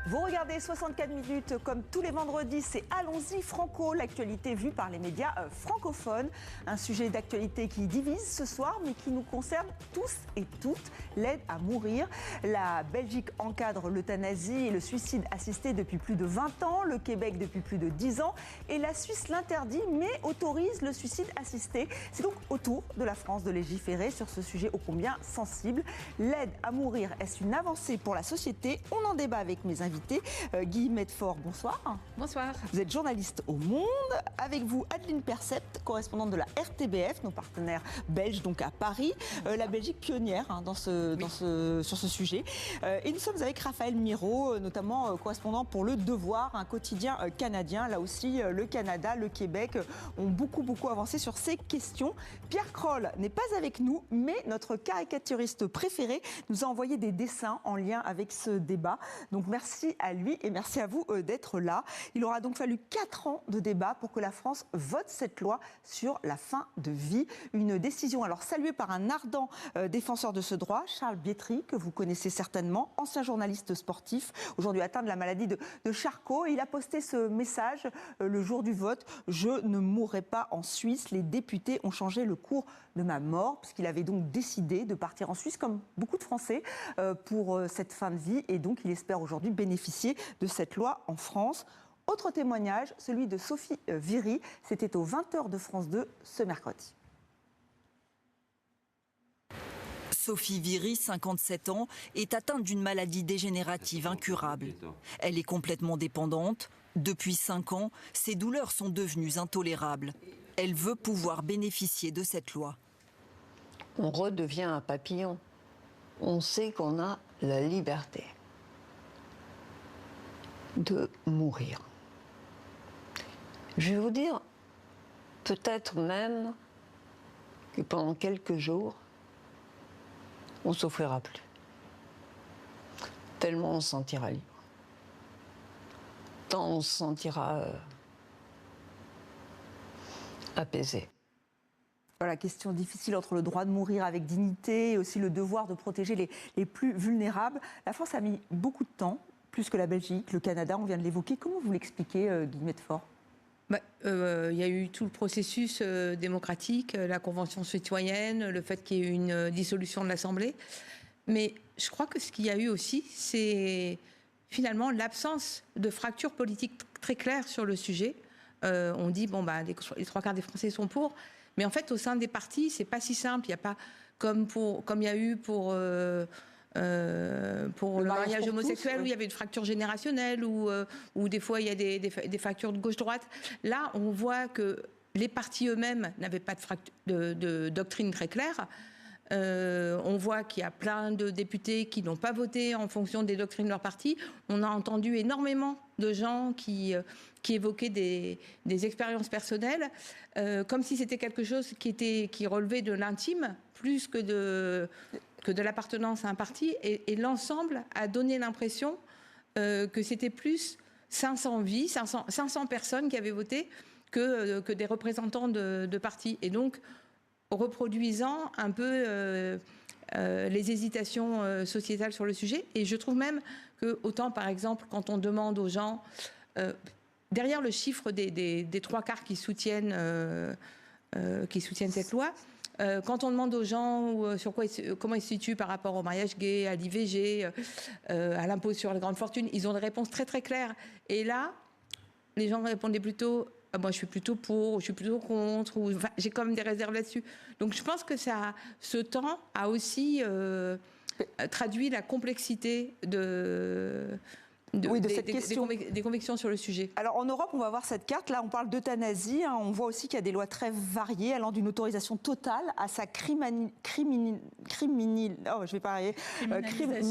Vous regardez 64 minutes comme tous les vendredis, c'est Allons-y Franco, l'actualité vue par les médias francophones. Un sujet d'actualité qui divise ce soir, mais qui nous concerne tous et toutes, l'aide à mourir. La Belgique encadre l'euthanasie et le suicide assisté depuis plus de 20 ans, le Québec depuis plus de 10 ans, et la Suisse l'interdit, mais autorise le suicide assisté. C'est donc au tour de la France de légiférer sur ce sujet ô combien sensible. L'aide à mourir, est-ce une avancée pour la société? On en débat avec mes invités. Guy Medfort, bonsoir. Bonsoir. Vous êtes journaliste au Monde. Avec vous, Adeline Percept, correspondante de la RTBF, nos partenaires belges, donc à Paris. La Belgique pionnière sur ce sujet. Et nous sommes avec Raphaël Miro, notamment correspondant pour Le Devoir, un quotidien canadien. Là aussi, le Canada, le Québec ont beaucoup avancé sur ces questions. Pierre Kroll n'est pas avec nous, mais notre caricaturiste préféré nous a envoyé des dessins en lien avec ce débat. Donc merci à lui et merci à vous d'être là. Il aura donc fallu 4 ans de débat pour que la France vote cette loi sur la fin de vie. Une décision alors saluée par un ardent défenseur de ce droit, Charles Bietri, que vous connaissez certainement, ancien journaliste sportif, aujourd'hui atteint de la maladie de Charcot. Et il a posté ce message le jour du vote: « Je ne mourrai pas en Suisse. Les députés ont changé le cours de ma mort », puisqu'il avait donc décidé de partir en Suisse, comme beaucoup de Français, pour cette fin de vie. Et donc il espère aujourd'hui bénéficier de cette loi en France. Autre témoignage, celui de Sophie Viry. C'était aux 20h de France 2 ce mercredi. Sophie Viry, 57 ans, est atteinte d'une maladie dégénérative incurable. Elle est complètement dépendante. Depuis 5 ans, ses douleurs sont devenues intolérables. Elle veut pouvoir bénéficier de cette loi. On redevient un papillon. On sait qu'on a la liberté de mourir. Je vais vous dire, peut-être même que pendant quelques jours, on ne souffrira plus. Tellement on se sentira libre. Tant on se sentira apaisé. Voilà, question difficile entre le droit de mourir avec dignité et aussi le devoir de protéger les plus vulnérables. La France a mis beaucoup de temps, plus que la Belgique, le Canada, on vient de l'évoquer. Comment vous l'expliquez, Guy Medfort ? Il y a eu tout le processus démocratique, la Convention citoyenne, le fait qu'il y ait eu une dissolution de l'Assemblée. Mais je crois que ce qu'il y a eu aussi, c'est finalement l'absence de fracture politique très claire sur le sujet. On dit, les 3 quarts des Français sont pour. Mais en fait, au sein des partis, c'est pas si simple. Il n'y a pas, comme il y a eu pour le mariage homosexuel, où il y avait une fracture générationnelle, où des fois il y a des fractures de gauche-droite. Là, on voit que les partis eux-mêmes n'avaient pas de doctrine très claire. On voit qu'il y a plein de députés qui n'ont pas voté en fonction des doctrines de leur parti. On a entendu énormément de gens qui évoquaient des expériences personnelles, comme si c'était quelque chose qui relevait de l'intime, plus que de l'appartenance à un parti. Et l'ensemble a donné l'impression que c'était plus 500 vies, 500 personnes qui avaient voté que des représentants de partis. Et donc, reproduisant un peu les hésitations sociétales sur le sujet. Et je trouve même que, autant par exemple, quand on demande aux gens, derrière le chiffre des 3 quarts qui soutiennent cette loi, quand on demande aux gens comment ils se situent par rapport au mariage gay, à l'IVG, à l'impôt sur les grandes fortunes, ils ont des réponses très très claires. Et là, les gens répondaient plutôt: moi, je suis plutôt pour, ou je suis plutôt contre, ou j'ai quand même des réserves là-dessus. Donc, je pense que ce temps a aussi traduit la complexité cette question. Des convictions sur le sujet. Alors en Europe, on va voir cette carte. Là, on parle d'euthanasie. On voit aussi qu'il y a des lois très variées allant d'une autorisation totale à sa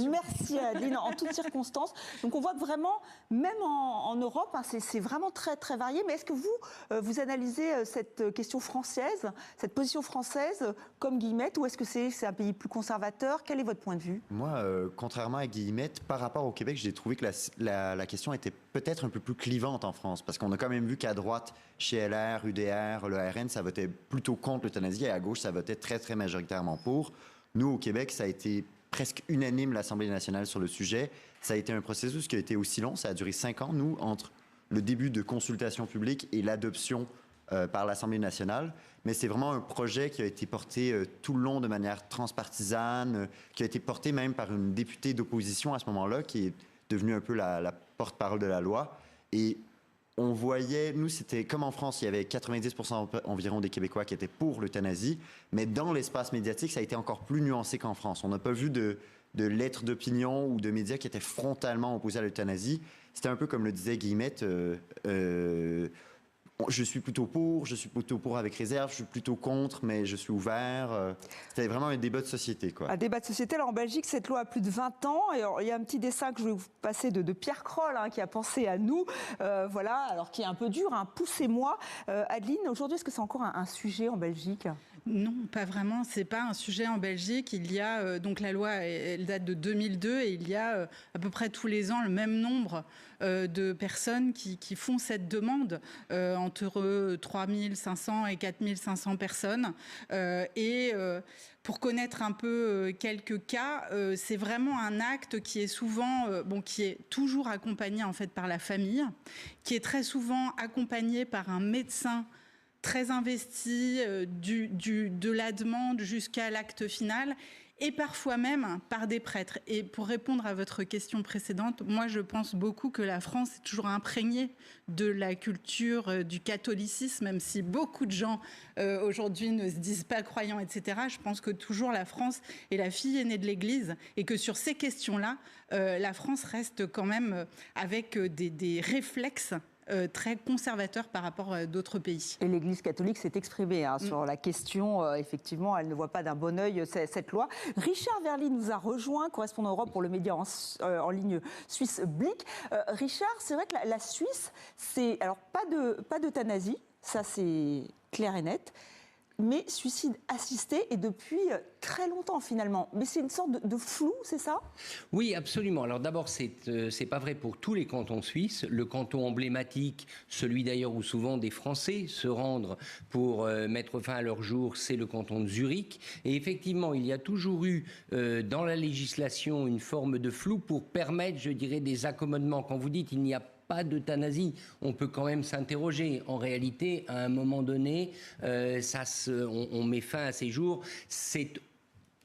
merci Adeline, en toutes circonstances. Donc on voit que vraiment, même en Europe, c'est vraiment très très varié. Mais est-ce que vous analysez cette question française, cette position française comme Guillemette, ou est-ce que c'est un pays plus conservateur? Quel est votre point de vue? Moi, contrairement à Guillemette, par rapport au Québec, j'ai trouvé que la question était peut-être un peu plus clivante en France, parce qu'on a quand même vu qu'à droite, chez LR, UDR, le RN, ça votait plutôt contre l'euthanasie, et à gauche, ça votait très, très majoritairement pour. Nous, au Québec, ça a été presque unanime l'Assemblée nationale sur le sujet. Ça a été un processus qui a été aussi long. Ça a duré 5 ans, nous, entre le début de consultation publique et l'adoption par l'Assemblée nationale. Mais c'est vraiment un projet qui a été porté tout le long de manière transpartisane, qui a été porté même par une députée d'opposition à ce moment-là, qui est devenue un peu la porte-parole de la loi. Et on voyait, nous, c'était comme en France, il y avait 90% environ des Québécois qui étaient pour l'euthanasie, mais dans l'espace médiatique, ça a été encore plus nuancé qu'en France. On n'a pas vu de lettres d'opinion ou de médias qui étaient frontalement opposés à l'euthanasie. C'était un peu comme le disait Guillemette, je suis plutôt pour avec réserve, je suis plutôt contre, mais je suis ouvert. C'était vraiment un débat de société, quoi. Un débat de société. Alors en Belgique, cette loi a plus de 20 ans. Et alors, il y a un petit dessin que je vais vous passer de Pierre Kroll, qui a pensé à nous. Voilà, alors qui est un peu dur, poussez-moi. Adeline, aujourd'hui, est-ce que c'est encore un sujet en Belgique ? Non, pas vraiment. C'est pas un sujet en Belgique. Il y a donc la loi, elle date de 2002 et il y a à peu près tous les ans le même nombre de personnes qui font cette demande, entre 3500 et 4500 personnes. Pour connaître un peu quelques cas, c'est vraiment un acte qui est souvent, qui est toujours accompagné en fait par la famille, qui est très souvent accompagné par un médecin très investi de la demande jusqu'à l'acte final, et parfois même par des prêtres. Et pour répondre à votre question précédente, moi je pense beaucoup que la France est toujours imprégnée de la culture du catholicisme, même si beaucoup de gens aujourd'hui ne se disent pas croyants, etc. Je pense que toujours la France est la fille aînée de l'Église, et que sur ces questions-là, la France reste quand même avec des réflexes très conservateur par rapport à d'autres pays. Et l'Église catholique s'est exprimée sur la question. Effectivement, elle ne voit pas d'un bon œil cette loi. Richard Verly nous a rejoint, correspondant Europe pour le média en ligne suisse Blick. Richard, c'est vrai que la Suisse, c'est alors pas d'euthanasie, ça c'est clair et net, mais suicide assisté, et depuis très longtemps finalement. Mais c'est une sorte de flou, c'est ça ? Oui, absolument. Alors d'abord, c'est pas vrai pour tous les cantons suisses. Le canton emblématique, celui d'ailleurs où souvent des Français se rendent pour mettre fin à leur jour, c'est le canton de Zurich. Et effectivement, il y a toujours eu dans la législation une forme de flou pour permettre, je dirais, des accommodements. Quand vous dites il n'y a pas d'euthanasie, on peut quand même s'interroger. En réalité, à un moment donné, on met fin à ces jours. C'est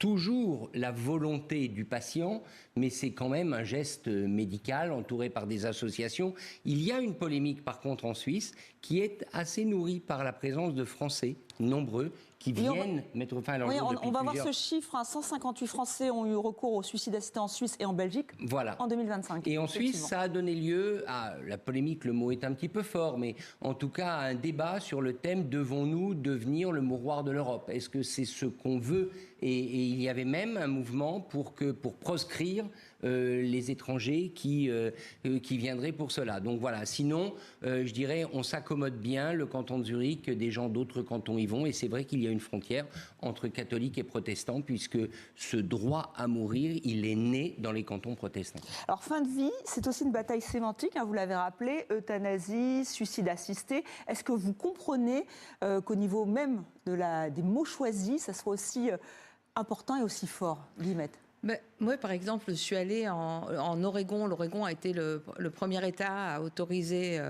toujours la volonté du patient, mais c'est quand même un geste médical entouré par des associations. Il y a une polémique, par contre, en Suisse, qui est assez nourrie par la présence de Français nombreux qui viennent mettre fin à leur jour depuis on va voir plusieurs... ce chiffre. 158 Français ont eu recours au suicide assisté en Suisse et en Belgique en 2025. Et en Suisse, ça a donné lieu à la polémique, le mot est un petit peu fort, mais en tout cas à un débat sur le thème « Devons-nous devenir le mouroir de l'Europe ?» Est-ce que c'est ce qu'on veut ? Et il y avait même un mouvement pour proscrire les étrangers qui viendraient pour cela. Donc voilà, sinon, je dirais, on s'accommode bien, le canton de Zurich, des gens d'autres cantons y vont, et c'est vrai qu'il y a une frontière entre catholiques et protestants, puisque ce droit à mourir, il est né dans les cantons protestants. Alors, fin de vie, c'est aussi une bataille sémantique, vous l'avez rappelé, euthanasie, suicide assisté. Est-ce que vous comprenez qu'au niveau même des mots choisis, ça soit aussi important et aussi fort, Guillemette ? Moi, par exemple, je suis allée en Oregon. L'Oregon a été le premier État à autoriser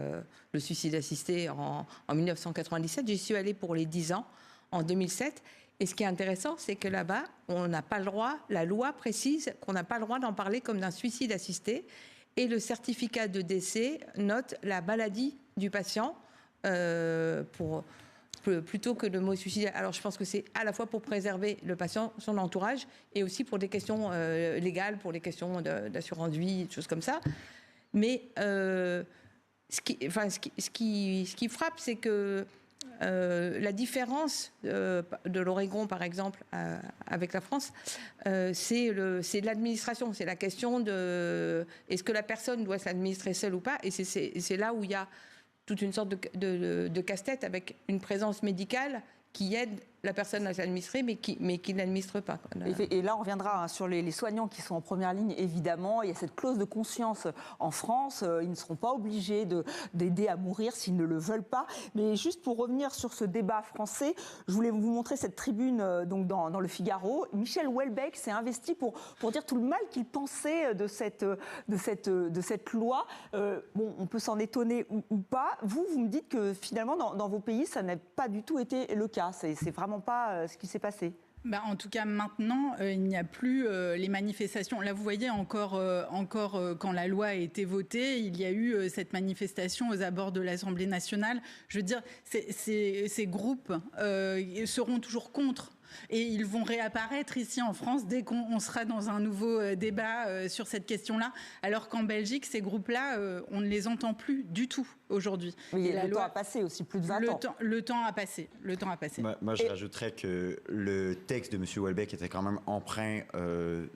le suicide assisté en 1997. J'y suis allée pour les 10 ans, en 2007. Et ce qui est intéressant, c'est que là-bas, on n'a pas le droit, la loi précise qu'on n'a pas le droit d'en parler comme d'un suicide assisté. Et le certificat de décès note la maladie du patient plutôt que le mot suicide. Alors je pense que c'est à la fois pour préserver le patient, son entourage, et aussi pour des questions légales, pour les questions d'assurance vie, des choses comme ça. Mais ce qui frappe, c'est que la différence de l'Oregon, par exemple, avec la France, c'est l'administration. C'est la question de est-ce que la personne doit s'administrer seule ou pas. Et c'est là où il y a toute une sorte de casse-tête avec une présence médicale qui aide la personne a administré, mais qui n'administre pas. Et là, on reviendra sur les soignants qui sont en première ligne, évidemment. Il y a cette clause de conscience en France. Ils ne seront pas obligés d'aider à mourir s'ils ne le veulent pas. Mais juste pour revenir sur ce débat français, je voulais vous montrer cette tribune donc dans le Figaro. Michel Houellebecq s'est investi pour dire tout le mal qu'il pensait de cette loi. Bon, on peut s'en étonner ou pas. Vous me dites que finalement, dans vos pays, ça n'a pas du tout été le cas. C'est vraiment pas ce qui s'est passé. En tout cas, maintenant, il n'y a plus les manifestations. Là, vous voyez, encore quand la loi a été votée, il y a eu cette manifestation aux abords de l'Assemblée nationale. Je veux dire, ces groupes seront toujours contre. Et ils vont réapparaître ici en France dès qu'on sera dans un nouveau débat sur cette question-là. Alors qu'en Belgique, ces groupes-là, on ne les entend plus du tout aujourd'hui. Oui, et le temps a passé aussi, plus de 20 ans. Le temps a passé. Moi, je rajouterais que le texte de M. Houellebecq était quand même empreint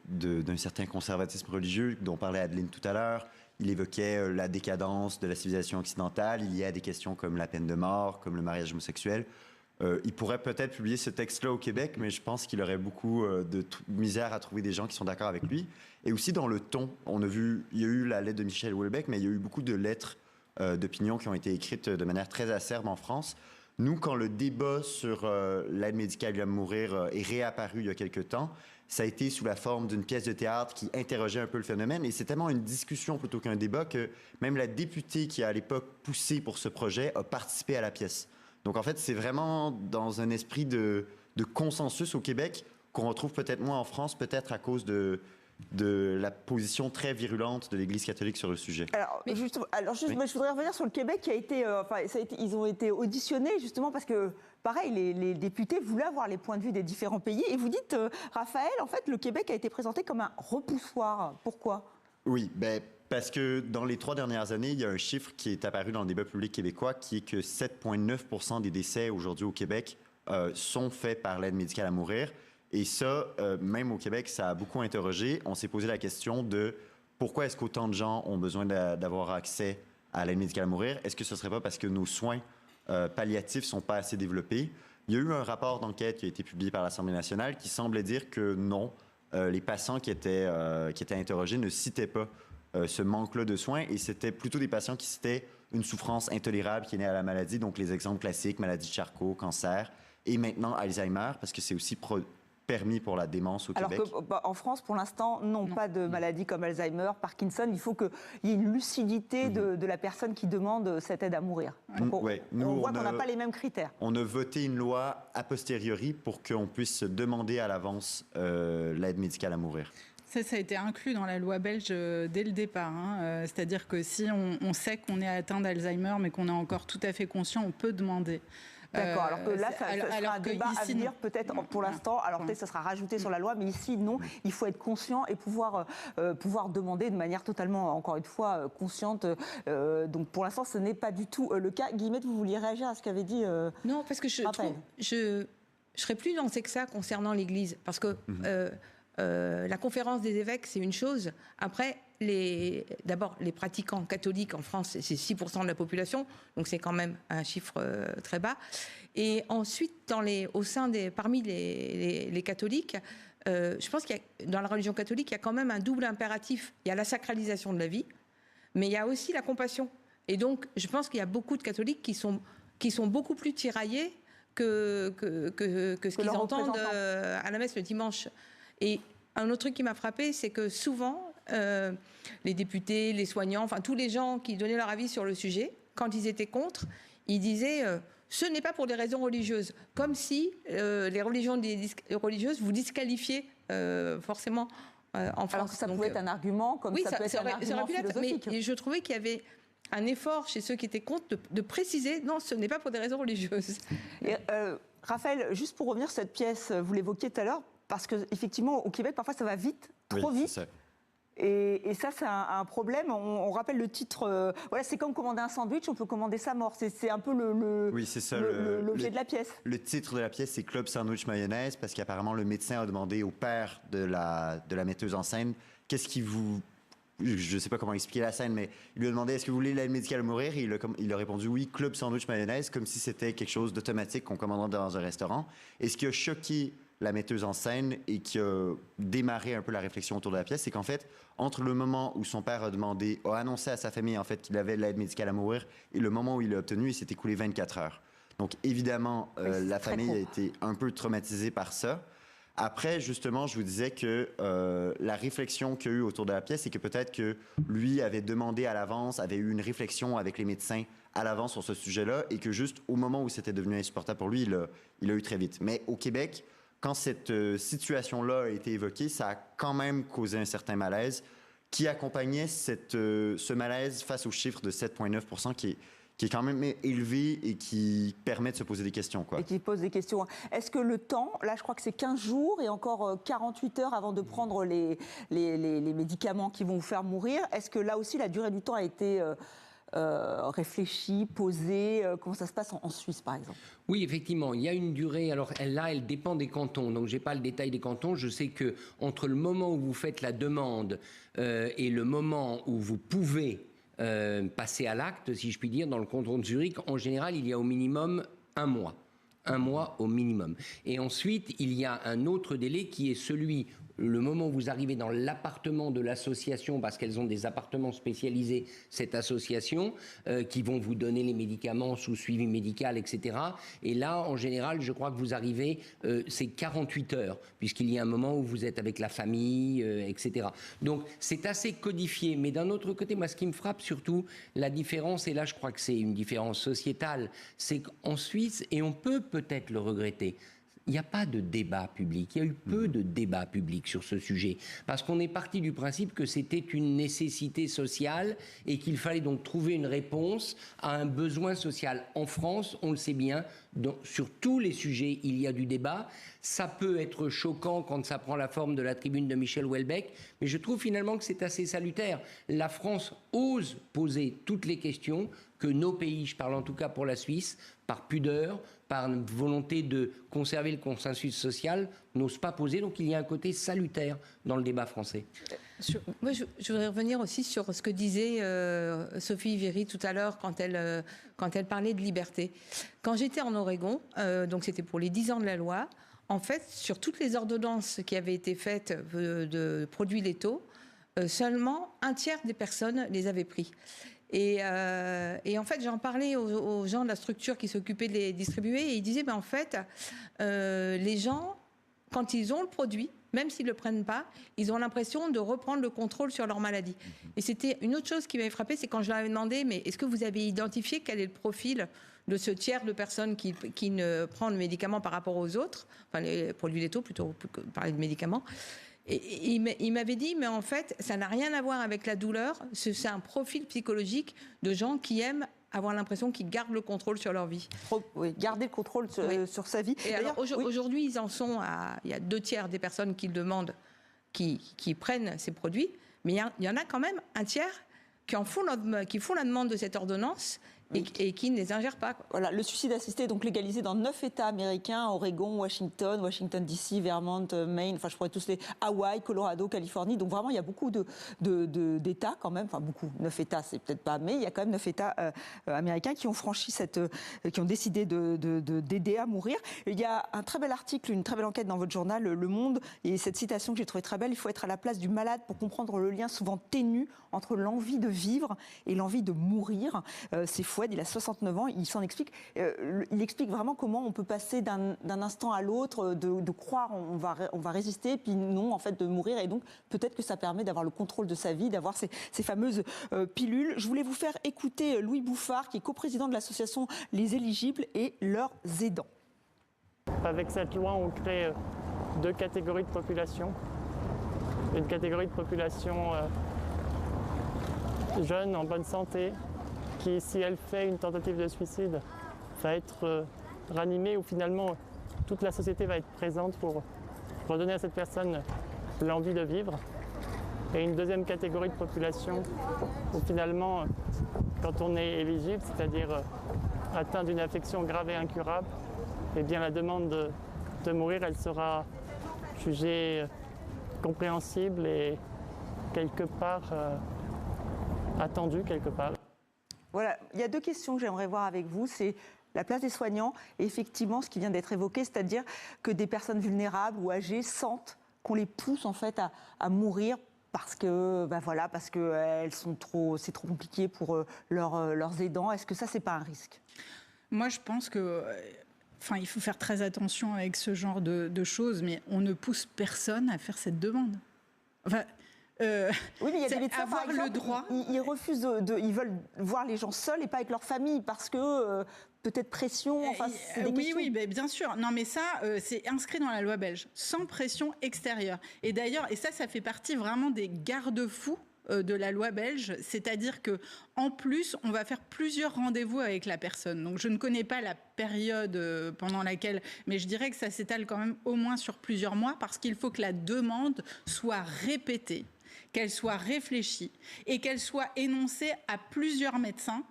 d'un certain conservatisme religieux dont parlait Adeline tout à l'heure. Il évoquait la décadence de la civilisation occidentale. Il y a des questions comme la peine de mort, comme le mariage homosexuel. Il pourrait peut-être publier ce texte-là au Québec, mais je pense qu'il aurait beaucoup de misère à trouver des gens qui sont d'accord avec lui. Et aussi dans le ton, on a vu, il y a eu la lettre de Michel Houellebecq, mais il y a eu beaucoup de lettres d'opinion qui ont été écrites de manière très acerbe en France. Nous, quand le débat sur l'aide médicale à mourir est réapparu il y a quelque temps, ça a été sous la forme d'une pièce de théâtre qui interrogeait un peu le phénomène. Et c'est tellement une discussion plutôt qu'un débat que même la députée qui a à l'époque poussé pour ce projet a participé à la pièce. Donc, en fait, c'est vraiment dans un esprit de consensus au Québec qu'on retrouve peut-être moins en France, peut-être à cause de la position très virulente de l'Église catholique sur le sujet. Moi, je voudrais revenir sur le Québec qui a été, ils ont été auditionnés justement parce que, pareil, les députés voulaient avoir les points de vue des différents pays. Et vous dites, Raphaël, en fait, le Québec a été présenté comme un repoussoir. Pourquoi ? Oui, parce que dans les 3 dernières années, il y a un chiffre qui est apparu dans le débat public québécois qui est que 7,9% des décès aujourd'hui au Québec sont faits par l'aide médicale à mourir. Et ça, même au Québec, ça a beaucoup interrogé. On s'est posé la question de pourquoi est-ce qu'autant de gens ont besoin d'avoir accès à l'aide médicale à mourir? Est-ce que ce ne serait pas parce que nos soins palliatifs ne sont pas assez développés? Il y a eu un rapport d'enquête qui a été publié par l'Assemblée nationale qui semblait dire que non, les patients qui étaient interrogés ne citaient pas ce manque-là de soins et c'était plutôt des patients qui citaient une souffrance intolérable qui est née à la maladie, donc les exemples classiques, maladie de Charcot, cancer et maintenant Alzheimer, parce que c'est aussi permis pour la démence au Québec. Alors qu'en France, pour l'instant, non, pas de maladies comme Alzheimer, Parkinson. Il faut qu'il y ait une lucidité de la personne qui demande cette aide à mourir. Donc on voit qu'on n'a pas les mêmes critères. On a voté une loi a posteriori pour qu'on puisse demander à l'avance l'aide médicale à mourir. Ça a été inclus dans la loi belge dès le départ. C'est-à-dire que si on sait qu'on est atteint d'Alzheimer, mais qu'on est encore tout à fait conscient, on peut demander. D'accord, alors que là, ça sera un débat à venir, peut-être pour l'instant. Alors peut-être ça sera rajouté sur la loi, mais ici, non. Il faut être conscient et pouvoir demander de manière totalement, encore une fois, consciente. Donc pour l'instant, ce n'est pas du tout le cas. Guillemette, vous vouliez réagir à ce qu'avait dit Non, parce que je serais plus nuancée que ça concernant l'Église. Parce que la conférence des évêques, c'est une chose. Après, d'abord, les pratiquants catholiques en France, c'est 6% de la population, donc c'est quand même un chiffre très bas. Et ensuite, parmi les catholiques, je pense dans la religion catholique, il y a quand même un double impératif. Il y a la sacralisation de la vie, mais il y a aussi la compassion. Et donc, je pense qu'il y a beaucoup de catholiques qui sont beaucoup plus tiraillés que ce qu'ils entendent à la messe le dimanche. Et un autre truc qui m'a frappé, c'est que souvent, les députés, les soignants, enfin tous les gens qui donnaient leur avis sur le sujet, quand ils étaient contre, ils disaient ce n'est pas pour des raisons religieuses, comme si les religions religieuses vous disqualifiaient forcément en France. Alors que ça pouvait être un argument, comme ça peut être un argument philosophique. Mais je trouvais qu'il y avait un effort chez ceux qui étaient contre de préciser non, ce n'est pas pour des raisons religieuses. Et, Raphaël, juste pour revenir sur cette pièce, vous l'évoquiez tout à l'heure, parce qu'effectivement, au Québec, parfois, ça va vite, trop vite. Ça. Et ça, c'est un problème. On rappelle le titre. Voilà, c'est comme commander un sandwich, on peut commander sa mort. C'est un peu l'objet de la pièce. Le titre de la pièce, c'est Club Sandwich Mayonnaise, parce qu'apparemment, le médecin a demandé au père de la metteuse en scène qu'est-ce qui vous je ne sais pas comment expliquer la scène, mais il lui a demandé est-ce que vous voulez l'aide médicale à mourir, et il a répondu oui, club sandwich mayonnaise, comme si c'était quelque chose d'automatique qu'on commanderait dans un restaurant. Et ce qui a choqué la metteuse en scène et qui a démarré un peu la réflexion autour de la pièce, c'est qu'en fait, entre le moment où son père a annoncé à sa famille en fait qu'il avait l'aide médicale à mourir et le moment où il l'a obtenu, il s'est écoulé 24 heures. Donc évidemment, la famille a été un peu traumatisée par ça. Après, justement, je vous disais que la réflexion qu'il y a eu autour de la pièce, c'est que peut-être que lui avait demandé à l'avance, avait eu une réflexion avec les médecins à l'avance sur ce sujet-là, et que juste au moment où c'était devenu insupportable pour lui, il a eu très vite. Mais au Québec, quand cette situation-là a été évoquée, ça a quand même causé un certain malaise qui accompagnait ce malaise face au chiffre de 7,9 % qui est quand même élevé et qui permet de se poser des questions, quoi. Et qui pose des questions. Est-ce que le temps, là je crois que c'est 15 jours et encore 48 heures avant de prendre les médicaments qui vont vous faire mourir, est-ce que là aussi la durée du temps a été réfléchie, posée? Comment ça se passe en Suisse par exemple? Oui, effectivement, il y a une durée. Alors elle dépend des cantons. Donc, je n'ai pas le détail des cantons. Je sais que entre le moment où vous faites la demande et le moment où vous pouvez passer à l'acte, si je puis dire, dans le canton de Zurich, en général, il y a au minimum un mois. Un mois au minimum. Et ensuite, il y a un autre délai qui est celui, le moment où vous arrivez dans l'appartement de l'association, parce qu'elles ont des appartements spécialisés, cette association, qui vont vous donner les médicaments sous suivi médical, etc. Et là, en général, je crois que vous arrivez, c'est 48 heures, puisqu'il y a un moment où vous êtes avec la famille, etc. Donc, c'est assez codifié. Mais d'un autre côté, moi, ce qui me frappe surtout, la différence, et là, je crois que c'est une différence sociétale, c'est qu'en Suisse, et on peut peut-être le regretter, il n'y a pas de débat public. Il y a eu peu de débats publics sur ce sujet. Parce qu'on est parti du principe que c'était une nécessité sociale et qu'il fallait donc trouver une réponse à un besoin social. En France, on le sait bien, sur tous les sujets, il y a du débat. Ça peut être choquant quand ça prend la forme de la tribune de Michel Houellebecq, mais je trouve finalement que c'est assez salutaire. La France ose poser toutes les questions que nos pays, je parle en tout cas pour la Suisse, par pudeur, par volonté de conserver le consensus social, n'ose pas poser. Donc il y a un côté salutaire dans le débat français. Moi, je voudrais revenir aussi sur ce que disait Sophie Viry tout à l'heure quand elle parlait de liberté. Quand j'étais en Oregon, donc c'était pour les 10 ans de la loi, en fait, sur toutes les ordonnances qui avaient été faites de produits létaux, seulement un tiers des personnes les avaient pris. Et en fait, j'en parlais aux gens de la structure qui s'occupaient de les distribuer, et ils disaient, en fait, les gens, quand ils ont le produit, même s'ils ne le prennent pas, ils ont l'impression de reprendre le contrôle sur leur maladie. Et c'était une autre chose qui m'avait frappée, c'est quand je leur avais demandé, mais est-ce que vous avez identifié quel est le profil de ce tiers de personnes qui ne prend le médicament par rapport aux autres, enfin les produits létaux plutôt que parler de médicaments. Et il m'avait dit, mais en fait, ça n'a rien à voir avec la douleur, c'est un profil psychologique de gens qui aiment avoir l'impression qu'ils gardent le contrôle sur leur vie. Oui, garder le contrôle sur sa vie. Et alors, aujourd'hui, ils en sont il y a 2 tiers des personnes qui le demandent, qui prennent ces produits, mais il y en a quand même un tiers qui font la demande de cette ordonnance et qui ne les ingèrent pas. Voilà, le suicide assisté est donc légalisé dans 9 États américains, Oregon, Washington DC, Vermont, Maine, enfin je pourrais tous les... Hawaï, Colorado, Californie. Donc vraiment, il y a beaucoup d'États quand même, enfin beaucoup, 9 États, c'est peut-être pas, mais il y a quand même 9 États américains qui ont franchi qui ont décidé d'aider à mourir. Il y a un très bel article, une très belle enquête dans votre journal, Le Monde, et cette citation que j'ai trouvée très belle, il faut être à la place du malade pour comprendre le lien souvent ténu entre l'envie de vivre et l'envie de mourir. C'est Foued, il a 69 ans, il s'en explique. Il explique vraiment comment on peut passer d'un instant à l'autre, de croire on va résister, puis non, en fait, de mourir. Et donc, peut-être que ça permet d'avoir le contrôle de sa vie, d'avoir ces fameuses pilules. Je voulais vous faire écouter Louis Bouffard, qui est coprésident de l'association Les Éligibles et leurs aidants. Avec cette loi, on crée 2 catégories de population. Une catégorie de population jeune, en bonne santé, qui, si elle fait une tentative de suicide, va être ranimée, ou finalement toute la société va être présente pour redonner à cette personne l'envie de vivre. Et une deuxième catégorie de population où finalement, quand on est éligible, c'est-à-dire atteint d'une affection grave et incurable, eh bien la demande de mourir, elle sera jugée compréhensible et quelque part attendu quelque part. Voilà, il y a 2 questions que j'aimerais voir avec vous. C'est la place des soignants et effectivement ce qui vient d'être évoqué, c'est-à-dire que des personnes vulnérables ou âgées sentent qu'on les pousse en fait à mourir parce que parce que c'est trop compliqué pour leurs aidants. Est-ce que ça, c'est pas un risque? Moi, je pense que il faut faire très attention avec ce genre de choses, mais on ne pousse personne à faire cette demande. Enfin, oui, mais il y a des médecins, avoir par exemple, le droit. Ils refusent ils veulent voir les gens seuls et pas avec leur famille parce que peut-être pression. Enfin, c'est des questions. Oui, bien sûr. Non, mais ça, c'est inscrit dans la loi belge, sans pression extérieure. Et d'ailleurs, ça fait partie vraiment des garde-fous de la loi belge, c'est-à-dire que en plus, on va faire plusieurs rendez-vous avec la personne. Donc, je ne connais pas la période pendant laquelle, mais je dirais que ça s'étale quand même au moins sur plusieurs mois, parce qu'il faut que la demande soit répétée, qu'elle soit réfléchie et qu'elle soit énoncée à plusieurs médecins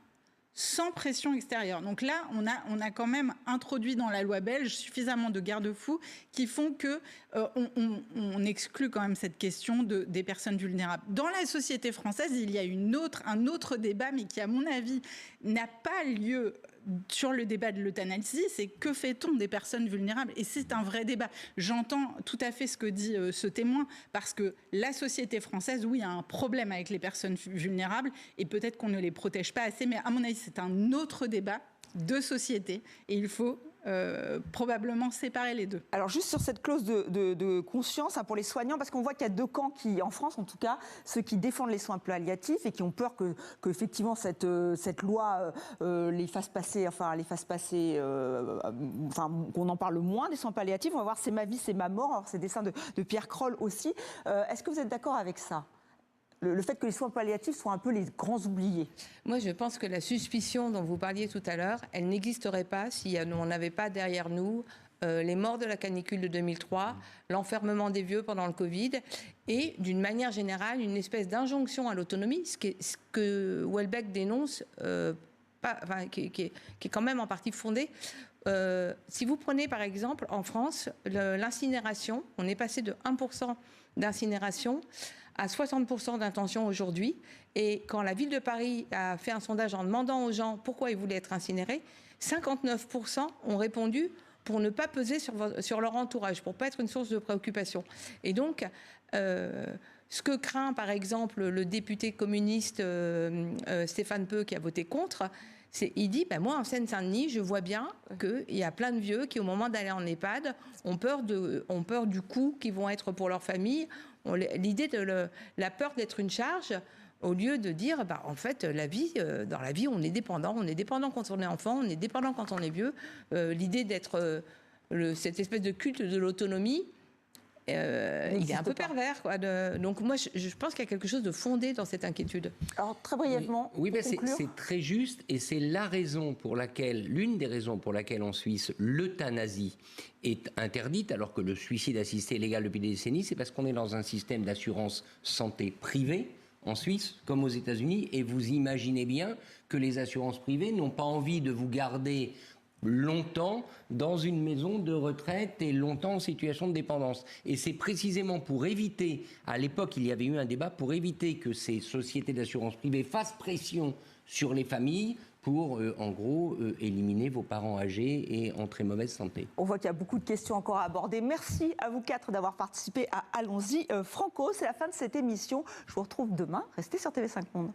sans pression extérieure. Donc là, on a quand même introduit dans la loi belge suffisamment de garde-fous qui font que on exclut quand même cette question des personnes vulnérables. Dans la société française, il y a un autre débat, mais qui, à mon avis, n'a pas lieu sur le débat de l'euthanasie, c'est que fait-on des personnes vulnérables? Et c'est un vrai débat. J'entends tout à fait ce que dit ce témoin, parce que la société française, oui, a un problème avec les personnes vulnérables, et peut-être qu'on ne les protège pas assez, mais à mon avis, c'est un autre débat de société, et il faut probablement séparer les deux. Alors juste sur cette clause de conscience pour les soignants, parce qu'on voit qu'il y a 2 camps qui, en France en tout cas, ceux qui défendent les soins palliatifs et qui ont peur que effectivement cette loi les fasse passer, qu'on en parle moins des soins palliatifs. On va voir C'est ma vie, c'est ma mort. Alors, c'est dessin de Pierre Kroll aussi. Est-ce que vous êtes d'accord avec ça? Le fait que les soins palliatifs soient un peu les grands oubliés. Moi, je pense que la suspicion dont vous parliez tout à l'heure, elle n'existerait pas si on n'avait pas derrière nous les morts de la canicule de 2003, l'enfermement des vieux pendant le Covid et, d'une manière générale, une espèce d'injonction à l'autonomie, ce que Houellebecq dénonce, qui est quand même en partie fondée. Si vous prenez, par exemple, en France, l'incinération, on est passé de 1% d'incinération à 60% d'intention aujourd'hui. Et quand la ville de Paris a fait un sondage en demandant aux gens pourquoi ils voulaient être incinérés, 59% ont répondu pour ne pas peser sur leur entourage, pour ne pas être une source de préoccupation. Et donc, ce que craint, par exemple, le député communiste Stéphane Peu, qui a voté contre, il dit, moi, en Seine-Saint-Denis, je vois bien qu'il y a plein de vieux qui, au moment d'aller en EHPAD, ont peur du coût qu'ils vont être pour leur famille. L'idée de la peur d'être une charge, au lieu de dire, en fait, dans la vie, on est dépendant. On est dépendant quand on est enfant, on est dépendant quand on est vieux. L'idée d'être cette espèce de culte de l'autonomie, il est un peu pervers, quoi. Donc moi, je pense qu'il y a quelque chose de fondé dans cette inquiétude. Alors très brièvement, oui, c'est très juste, et c'est l'une des raisons pour laquelle en Suisse l'euthanasie est interdite, alors que le suicide assisté est légal depuis des décennies. C'est parce qu'on est dans un système d'assurance santé privée en Suisse, comme aux États-Unis, et vous imaginez bien que les assurances privées n'ont pas envie de vous garder longtemps dans une maison de retraite et longtemps en situation de dépendance. Et c'est précisément pour éviter, à l'époque il y avait eu un débat, pour éviter que ces sociétés d'assurance privée fassent pression sur les familles pour, en gros, éliminer vos parents âgés et en très mauvaise santé. On voit qu'il y a beaucoup de questions encore à aborder. Merci à vous 4 d'avoir participé à Allons-y Franco. C'est la fin de cette émission. Je vous retrouve demain. Restez sur TV5 Monde.